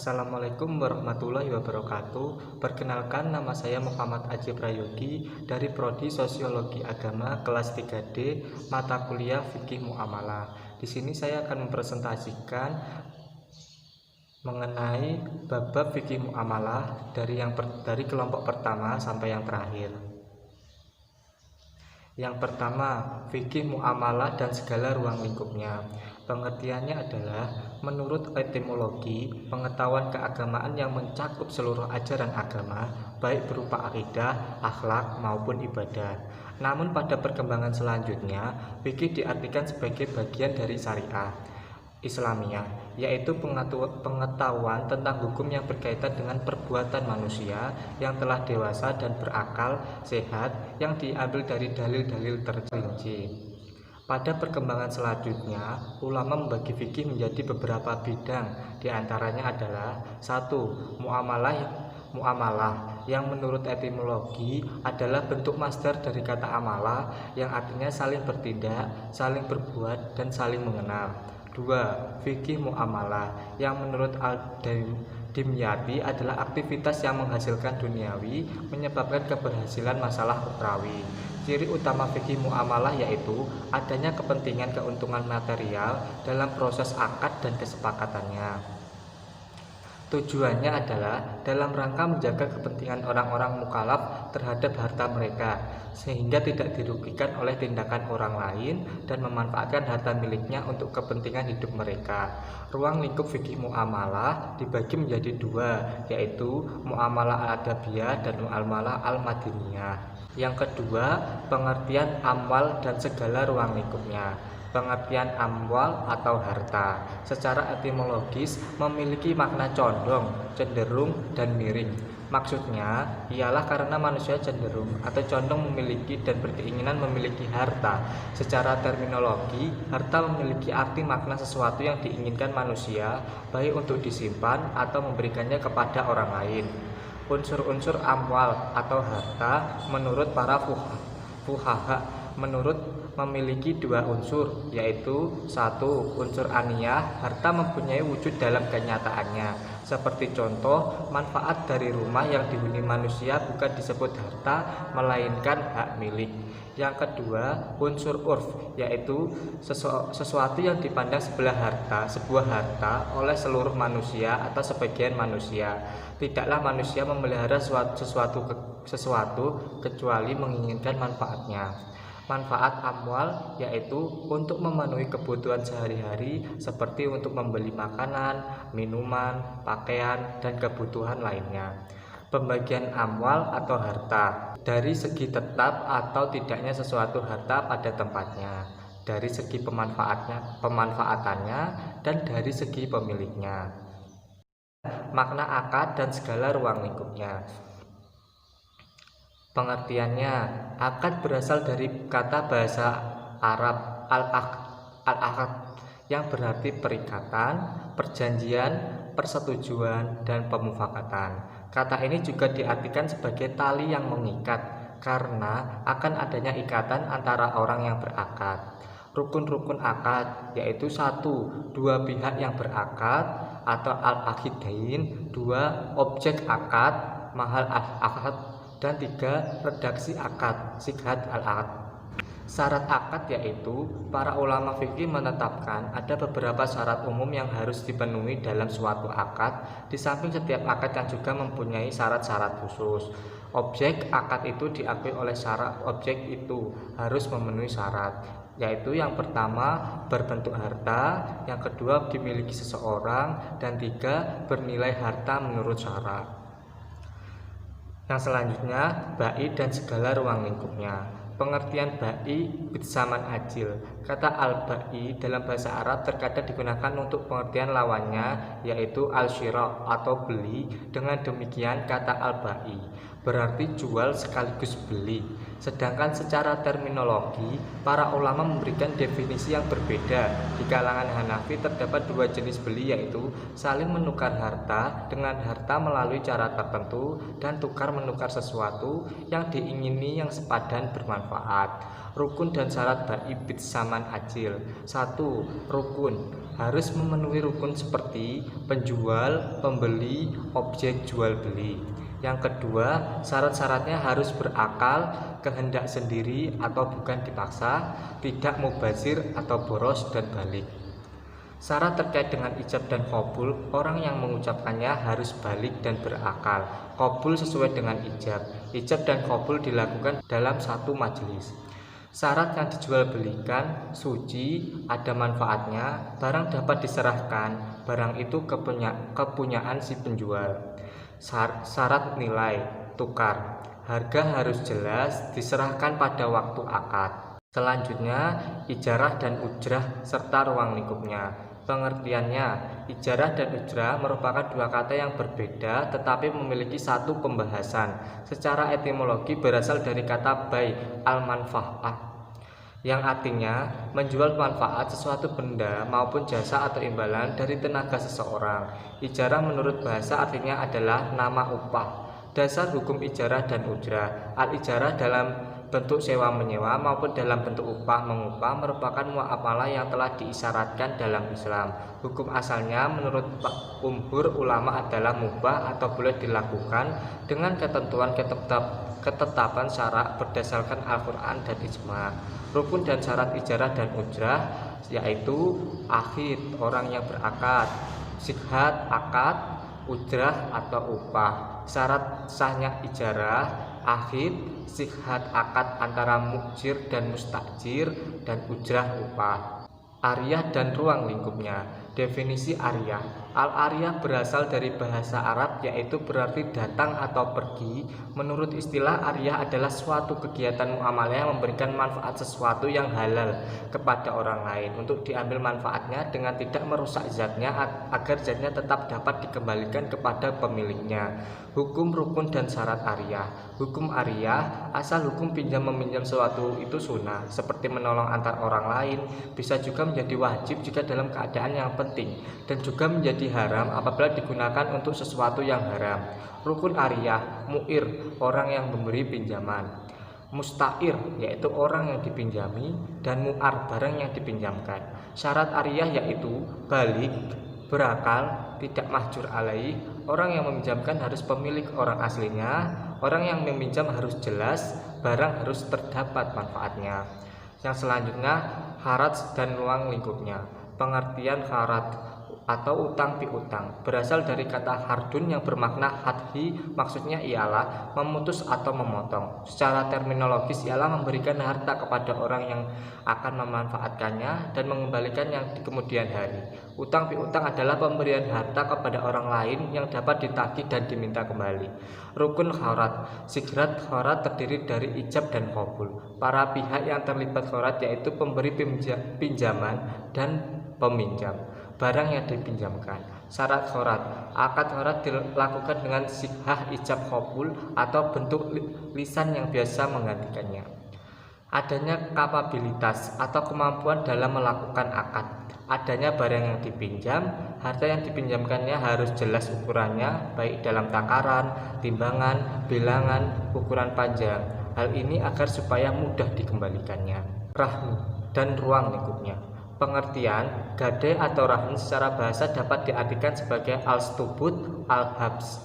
Assalamualaikum warahmatullahi wabarakatuh. Perkenalkan, nama saya Muhammad Aji Prayogi dari Prodi Sosiologi Agama kelas 3D mata kuliah Fikih Muamalah. Di sini saya akan mempresentasikan mengenai bab-bab fikih muamalah dari kelompok pertama sampai yang terakhir. Yang pertama, fikih muamalah dan segala ruang lingkupnya. Pengertiannya adalah menurut etimologi, pengetahuan keagamaan yang mencakup seluruh ajaran agama, baik berupa akidah, akhlak, maupun ibadah. Namun pada perkembangan selanjutnya, fikih diartikan sebagai bagian dari syariah Islamiyah, yaitu pengetahuan tentang hukum yang berkaitan dengan perbuatan manusia yang telah dewasa dan berakal sehat yang diambil dari dalil-dalil terperinci. Pada perkembangan selanjutnya, ulama membagi fikih menjadi beberapa bidang. Di antaranya adalah 1. Muamalah yang menurut etimologi adalah bentuk masdar dari kata amalah yang artinya saling bertindak, saling berbuat, dan saling mengenal. 2. Fikih muamalah yang menurut Dimyati adalah aktivitas yang menghasilkan duniawi menyebabkan keberhasilan masalah ukhrawi. Ciri utama fikih muamalah yaitu adanya kepentingan keuntungan material dalam proses akad dan kesepakatannya. Tujuannya adalah dalam rangka menjaga kepentingan orang-orang mukallaf terhadap harta mereka, sehingga tidak dirugikan oleh tindakan orang lain dan memanfaatkan harta miliknya untuk kepentingan hidup mereka. Ruang lingkup fikih muamalah dibagi menjadi dua, yaitu muamalah al-adabiyah dan muamalah al-madiniyah. Yang kedua, pengertian amwal dan segala ruang lingkupnya. Pengertian amwal atau harta secara etimologis memiliki makna condong, cenderung, dan miring. Maksudnya ialah karena manusia cenderung atau condong memiliki dan berkeinginan memiliki harta. Secara terminologi, harta memiliki arti makna sesuatu yang diinginkan manusia, baik untuk disimpan atau memberikannya kepada orang lain. Unsur-unsur amwal atau harta menurut para fuqaha memiliki dua unsur, yaitu 1. Unsur aniyah, harta mempunyai wujud dalam kenyataannya. Seperti contoh, manfaat dari rumah yang dihuni manusia bukan disebut harta, melainkan hak milik. Yang kedua, unsur urf, yaitu sesuatu yang dipandang sebuah harta oleh seluruh manusia atau sebagian manusia. Tidaklah manusia memelihara sesuatu kecuali menginginkan manfaatnya. Manfaat amwal yaitu untuk memenuhi kebutuhan sehari-hari seperti untuk membeli makanan, minuman, pakaian, dan kebutuhan lainnya. Pembagian amwal atau harta dari segi tetap atau tidaknya sesuatu harta pada tempatnya, dari segi pemanfaatannya, dan dari segi pemiliknya. Makna akad dan segala ruang lingkupnya. Pengertiannya, akad berasal dari kata bahasa Arab al-aqd yang berarti perikatan, perjanjian, persetujuan, dan pemufakatan. Kata ini juga diartikan sebagai tali yang mengikat karena akan adanya ikatan antara orang yang berakad. Rukun-rukun akad yaitu 1. Dua pihak yang berakad atau al-aqidain, 2. Objek akad, mahal al-aqd, dan 3. Redaksi akad, sighat al-aqd. Syarat akad yaitu para ulama fikih menetapkan ada beberapa syarat umum yang harus dipenuhi dalam suatu akad, di samping setiap akad yang juga mempunyai syarat-syarat khusus. Objek akad itu diakui oleh syarat objek itu harus memenuhi syarat, yaitu yang pertama berbentuk harta, yang kedua dimiliki seseorang, dan 3. bernilai harta menurut syarat. Yang selanjutnya, ba'i dan segala ruang lingkupnya. Pengertian ba'i bitsaman ajil. Kata al-ba'i dalam bahasa Arab terkadang digunakan untuk pengertian lawannya, yaitu al-syira atau beli. Dengan demikian kata al-ba'i berarti jual sekaligus beli. Sedangkan secara terminologi, para ulama memberikan definisi yang berbeda. Di kalangan Hanafi terdapat dua jenis beli, yaitu saling menukar harta dengan harta melalui cara tertentu dan tukar menukar sesuatu yang diingini yang sepadan bermanfaat. Rukun dan syarat bai bid saman ajil. 1. Rukun harus memenuhi rukun seperti penjual, pembeli, objek jual beli. Yang kedua, syarat-syaratnya harus berakal, kehendak sendiri atau bukan dipaksa, tidak mubazir atau boros dan balik. Syarat terkait dengan ijab dan qabul, orang yang mengucapkannya harus balik dan berakal. Qabul sesuai dengan ijab. Ijab dan qabul dilakukan dalam satu majelis. Syarat yang dijual belikan suci, ada manfaatnya, barang dapat diserahkan, barang itu kepunyaan si penjual. Syarat nilai tukar, harga harus jelas, diserahkan pada waktu akad. Selanjutnya, ijarah dan ujrah serta ruang lingkupnya. Pengertiannya, ijarah dan ujrah merupakan dua kata yang berbeda tetapi memiliki satu pembahasan. Secara etimologi berasal dari kata bai al-manfa'ah, yang artinya menjual manfaat sesuatu benda maupun jasa atau imbalan dari tenaga seseorang. Ijarah menurut bahasa artinya adalah nama upah. Dasar hukum ijarah dan ujrah. Al-ijarah dalam bentuk sewa menyewa maupun dalam bentuk upah mengupah merupakan muamalah yang telah diisyaratkan dalam Islam. Hukum asalnya menurut jumhur ulama adalah mubah atau boleh dilakukan dengan ketentuan ketetapan syarak berdasarkan Al-Quran dan Ijma. Rukun dan syarat ijarah dan ujrah yaitu akhid, orang yang berakad, sighat, akad, ujrah atau upah. Syarat sahnya ijarah, akhid, sighat, akad antara mukjir dan mustajir, dan ujrah upah. Ariyah dan ruang lingkupnya. Definisi ariyah. Al-ariyah berasal dari bahasa Arab yaitu berarti datang atau pergi. Menurut istilah, ariyah adalah suatu kegiatan muamalah yang memberikan manfaat sesuatu yang halal kepada orang lain untuk diambil manfaatnya dengan tidak merusak zatnya agar zatnya tetap dapat dikembalikan kepada pemiliknya. Hukum, rukun, dan syarat ariyah. Hukum ariyah, asal hukum pinjam meminjam sesuatu itu sunnah, seperti menolong antar orang lain, bisa juga menjadi wajib jika dalam keadaan yang penting, dan juga menjadi haram apabila digunakan untuk sesuatu yang haram. Rukun ariyah, mu'ir, orang yang memberi pinjaman, musta'ir, yaitu orang yang dipinjami, dan mu'ar, barang yang dipinjamkan. Syarat ariyah yaitu balik, berakal, tidak mahjur alaih, orang yang meminjamkan harus pemilik orang aslinya, orang yang meminjam harus jelas, barang harus terdapat manfaatnya. Yang selanjutnya, harat dan ruang lingkupnya. Pengertian harat atau utang piutang berasal dari kata hardun yang bermakna hadhi, maksudnya ialah memutus atau memotong. Secara terminologis ialah memberikan harta kepada orang yang akan memanfaatkannya dan mengembalikan yang di kemudian hari. Utang piutang adalah pemberian harta kepada orang lain yang dapat ditagih dan diminta kembali. Rukun kharat. Sighat kharat terdiri dari ijab dan qabul. Para pihak yang terlibat kharat yaitu pemberi pinjaman dan peminjam, barang yang dipinjamkan. Syarat kharat. Akad kharat dilakukan dengan sighah ijab qabul atau bentuk lisan yang biasa menggantikannya. Adanya kapabilitas atau kemampuan dalam melakukan akad. Adanya barang yang dipinjam, harta yang dipinjamkannya harus jelas ukurannya, baik dalam takaran, timbangan, bilangan, ukuran panjang. Hal ini agar supaya mudah dikembalikannya. Rahn dan ruang lingkupnya. Pengertian, gadai atau rahn secara bahasa dapat diartikan sebagai al-stubut, al-habs,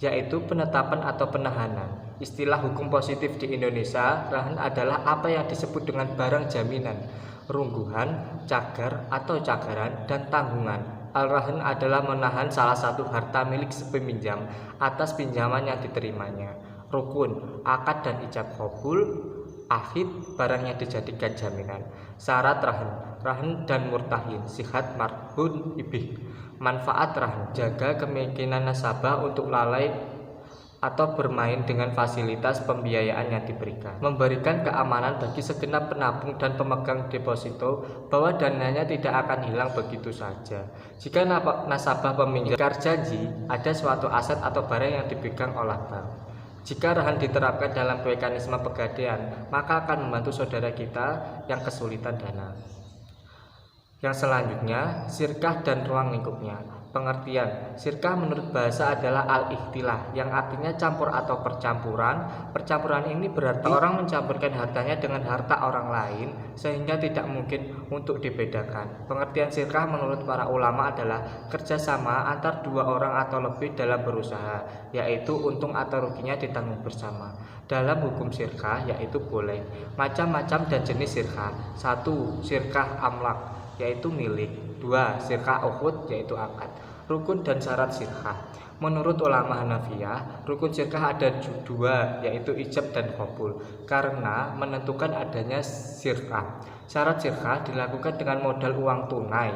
yaitu penetapan atau penahanan. Istilah hukum positif di Indonesia, rahn adalah apa yang disebut dengan barang jaminan, rungguhan, cagar atau cagaran, dan tanggungan. Al-rahn adalah menahan salah satu harta milik si peminjam atas pinjaman yang diterimanya. Rukun, akad dan ijab qabul, akhid, barang yang dijadikan jaminan. Syarat rahn dan murtahin, sihat marhun ibih. Manfaat rahn, jaga kemungkinan nasabah untuk lalai atau bermain dengan fasilitas pembiayaan yang diberikan. Memberikan keamanan bagi segenap penabung dan pemegang deposito bahwa dananya tidak akan hilang begitu saja. Jika nasabah peminjam ingkar janji, ada suatu aset atau barang yang dipegang oleh bank. Jika rahn diterapkan dalam mekanisme pegadaian, maka akan membantu saudara kita yang kesulitan dana. Yang selanjutnya, sirkah dan ruang lingkupnya. Pengertian, sirkah menurut bahasa adalah al-ikhtilah yang artinya campur atau percampuran. Percampuran ini berarti orang mencampurkan hartanya dengan harta orang lain sehingga tidak mungkin untuk dibedakan. Pengertian sirkah menurut para ulama adalah kerjasama antar dua orang atau lebih dalam berusaha, yaitu untung atau ruginya ditanggung bersama. Dalam hukum sirkah yaitu boleh macam-macam dan jenis sirkah. 1. Sirkah amlak yaitu milik. 2. Sirkah ukhud yaitu akad. Rukun dan syarat sirkah. Menurut ulama Hanafiyah, rukun sirkah ada dua, yaitu ijab dan qabul, karena menentukan adanya sirkah. Syarat sirkah dilakukan dengan modal uang tunai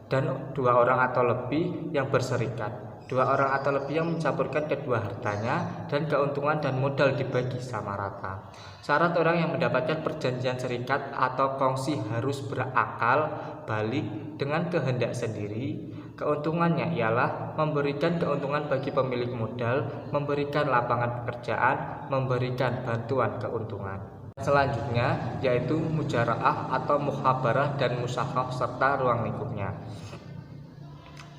dan dua orang atau lebih yang berserikat. Dua orang atau lebih yang mencampurkan kedua hartanya dan keuntungan dan modal dibagi sama rata. Syarat orang yang mendapatkan perjanjian serikat atau kongsi harus berakal balik dengan kehendak sendiri. Keuntungannya ialah memberikan keuntungan bagi pemilik modal, memberikan lapangan pekerjaan, memberikan bantuan keuntungan. Selanjutnya yaitu mujaraah atau muhabarah dan musyaqah serta ruang lingkupnya.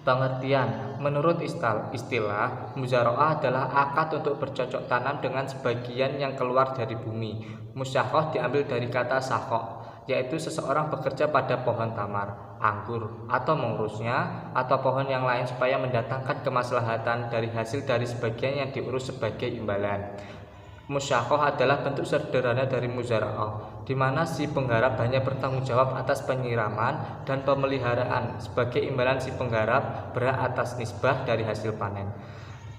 Pengertian, menurut istilah mujaraah adalah akad untuk bercocok tanam dengan sebagian yang keluar dari bumi. Musyaqah diambil dari kata syaqah, yaitu seseorang bekerja pada pohon tamar, anggur, atau mengurusnya, atau pohon yang lain supaya mendatangkan kemaslahatan dari hasil dari sebagian yang diurus sebagai imbalan. Musyaqah adalah bentuk sederhana dari muzara'ah, di mana si penggarap hanya bertanggung jawab atas penyiraman dan pemeliharaan, sebagai imbalan si penggarap berhak atas nisbah dari hasil panen.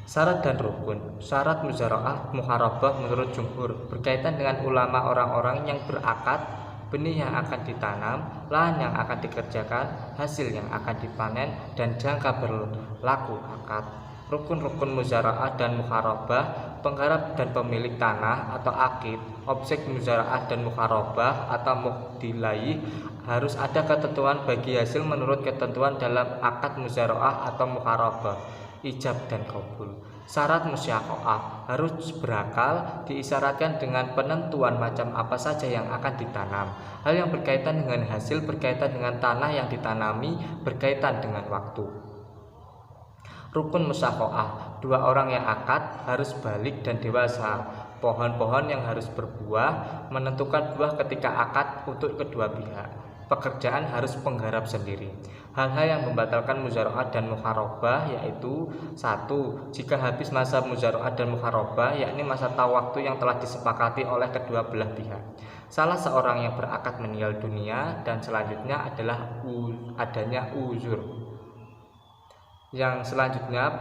Syarat dan rukun. Syarat muzara'ah muharabah menurut jumhur berkaitan dengan ulama orang-orang yang berakad, benih yang akan ditanam, lahan yang akan dikerjakan, hasil yang akan dipanen, dan jangka berlaku akad. Rukun-rukun muzara'ah dan muharabah, penggarap dan pemilik tanah atau akid, objek muzara'ah dan muharabah atau muhdilai, harus ada ketentuan bagi hasil menurut ketentuan dalam akad muzara'ah atau muharabah, ijab dan qabul. Syarat musyaqah harus berakal, diisyaratkan dengan penentuan macam apa saja yang akan ditanam. Hal yang berkaitan dengan hasil berkaitan dengan tanah yang ditanami, berkaitan dengan waktu. Rukun musyaqah, dua orang yang akad harus balik dan dewasa. Pohon-pohon yang harus berbuah, menentukan buah ketika akad untuk kedua pihak. Pekerjaan harus penggarap sendiri. Hal-hal yang membatalkan muzara'ah dan muharabah yaitu 1. Jika habis masa muzara'ah dan muharabah, yakni masa waktu yang telah disepakati oleh kedua belah pihak. Salah seorang yang berakad meninggal dunia, dan selanjutnya adalah adanya uzur. Yang selanjutnya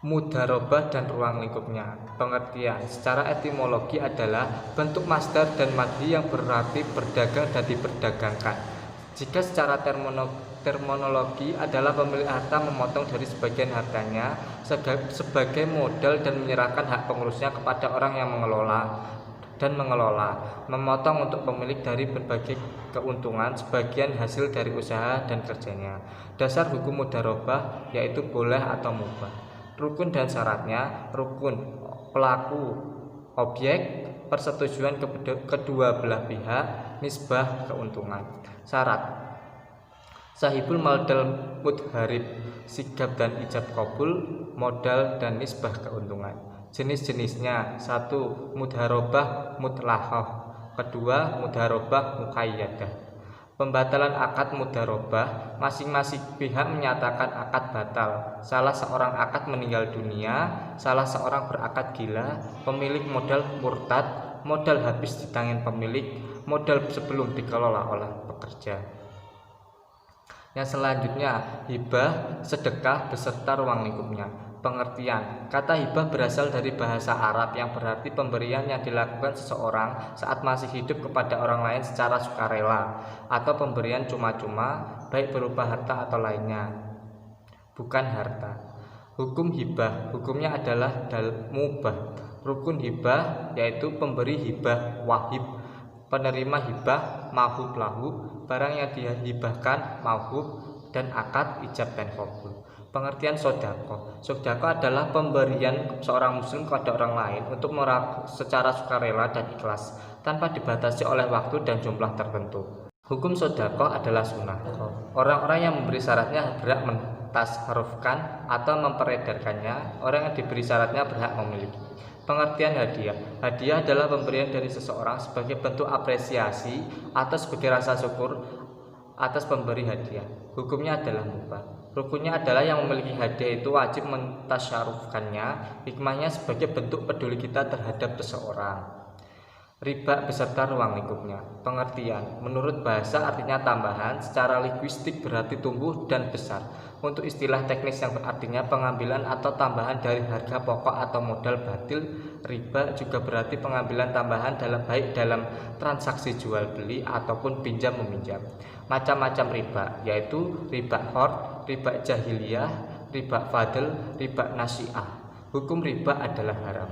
mudarobah dan ruang lingkupnya. Pengertian secara etimologi adalah bentuk masdar dan madhi yang berarti berdagang dan diperdagangkan. Jika secara terminologi adalah pemilik harta memotong dari sebagian hartanya sebagai modal dan menyerahkan hak pengurusnya kepada orang yang mengelola, memotong untuk pemilik dari berbagai keuntungan sebagian hasil dari usaha dan kerjanya. Dasar hukum mudarobah yaitu boleh atau mubah. Rukun dan syaratnya. Rukun, pelaku, objek, persetujuan kedua belah pihak, nisbah, keuntungan. Syarat, sahibul modal mudharib, sigab dan ijab qabul, modal dan nisbah keuntungan. Jenis-jenisnya: 1. Mudharobah mutlaqah. 2. Mudharobah muqayyadah. Pembatalan akad mudharobah, masing-masing pihak menyatakan akad batal. Salah seorang akad meninggal dunia, salah seorang berakad gila, pemilik modal murtad, modal habis di tangan pemilik, modal sebelum dikelola oleh pekerja. Yang selanjutnya, hibah, sedekah beserta ruang lingkupnya. Pengertian, kata hibah berasal dari bahasa Arab yang berarti pemberian yang dilakukan seseorang saat masih hidup kepada orang lain secara sukarela, atau pemberian cuma-cuma baik berupa harta atau lainnya, bukan harta. Hukum hibah, hukumnya adalah mubah. Rukun hibah yaitu pemberi hibah wahib, penerima hibah mahub lahu, barang yang dihibahkan mahub, dan akad ijab dan qabul. Pengertian sodako. Sodako adalah pemberian seorang muslim kepada orang lain untuk secara sukarela dan ikhlas, tanpa dibatasi oleh waktu dan jumlah tertentu. Hukum sodako adalah sunnah. Orang-orang yang memberi syaratnya mentasarufkan atau memperedarkannya, orang yang diberi syaratnya berhak memiliki. Pengertian hadiah. Hadiah adalah pemberian dari seseorang sebagai bentuk apresiasi atau sebagai rasa syukur atas pemberi hadiah. Hukumnya adalah mubah. Rukunnya adalah yang memiliki hadiah itu wajib mentasyarufkannya, hikmahnya sebagai bentuk peduli kita terhadap seseorang. Riba beserta ruang lingkupnya. Pengertian. Menurut bahasa artinya tambahan, secara linguistik berarti tumbuh dan besar. Untuk istilah teknis yang artinya pengambilan atau tambahan dari harga pokok atau modal batil, riba juga berarti pengambilan tambahan baik dalam transaksi jual beli ataupun pinjam meminjam. Macam-macam riba, yaitu riba qard, riba jahiliyah, riba fadl, riba nasi'ah. Hukum riba adalah haram.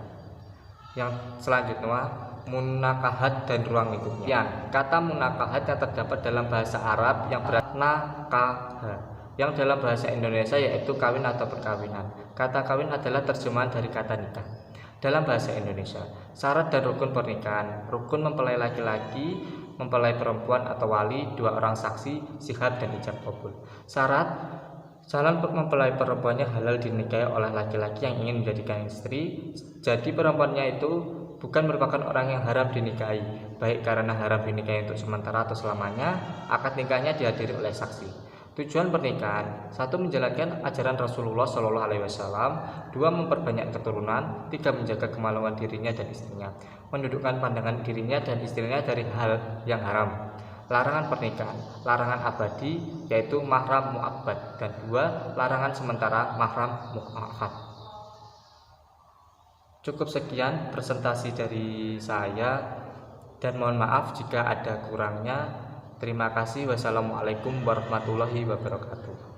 Yang selanjutnya, munakahat dan ruang lingkupnya. Kata munakahat yang terdapat dalam bahasa Arab yang berarti nakah, yang dalam bahasa Indonesia yaitu kawin atau perkawinan. Kata kawin adalah terjemahan dari kata nikah dalam bahasa Indonesia. Syarat dan rukun pernikahan. Rukun mempelai laki-laki, mempelai perempuan atau wali, 2 orang saksi, syihad dan ijab kabul. Syarat calon mempelai perempuannya halal dinikahi oleh laki-laki yang ingin menjadikan istri. Jadi perempuannya itu bukan merupakan orang yang haram dinikahi, baik karena haram dinikahi untuk sementara atau selamanya. Akad nikahnya dihadiri oleh saksi. Tujuan pernikahan: 1. Menjalankan ajaran Rasulullah SAW, 2. Memperbanyak keturunan, 3. Menjaga kemaluan dirinya dan istrinya, mendudukkan pandangan dirinya dan istrinya dari hal yang haram. Larangan pernikahan: larangan abadi yaitu mahram mu'abbad, dan 2. Larangan sementara mahram mu'akhad. Cukup sekian presentasi dari saya, dan mohon maaf jika ada kurangnya. Terima kasih. Wassalamualaikum warahmatullahi wabarakatuh.